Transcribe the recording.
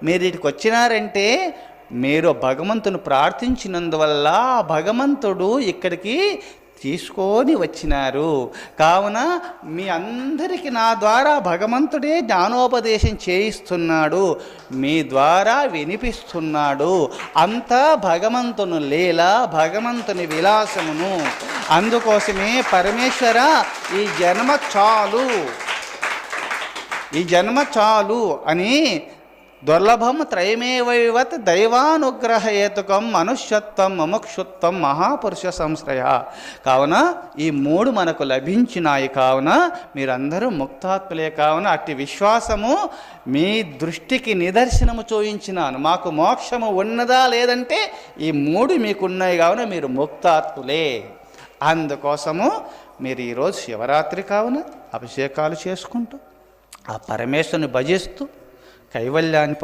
మీరు ఇక్కడికి వచ్చినారంటే మీరు భగవంతుని ప్రార్థించినందువల్ల భగవంతుడు ఇక్కడికి తీసుకొని వచ్చినారు. కావున మీ అందరికీ నా ద్వారా భగవంతుడే జ్ఞానోపదేశం చేయిస్తున్నాడు, మీ ద్వారా వినిపిస్తున్నాడు. అంతా భగవంతుని లీల, భగవంతుని విలాసమును. అందుకోసమే పరమేశ్వర ఈ జన్మ చాలు అని దుర్లభం త్రయమేవైవత్ దైవానుగ్రహేతుకం మనుష్యత్వం ముముక్షుత్వం మహాపురుష సంశ్రయ. కావున ఈ మూడు మనకు లభించినాయి. కావున మీరందరూ ముక్తాత్ములే. కావున అట్టి విశ్వాసము మీ దృష్టికి నిదర్శనము చూయించినాను. మాకు మోక్షము ఉన్నదా లేదంటే ఈ మూడు మీకున్నాయి. కావున మీరు ముక్తాత్ములే. అందుకోసము మీరు ఈరోజు శివరాత్రి కావున అభిషేకాలు చేసుకుంటూ ఆ పరమేశ్వరుని భజిస్తూ కైవల్యాన్ని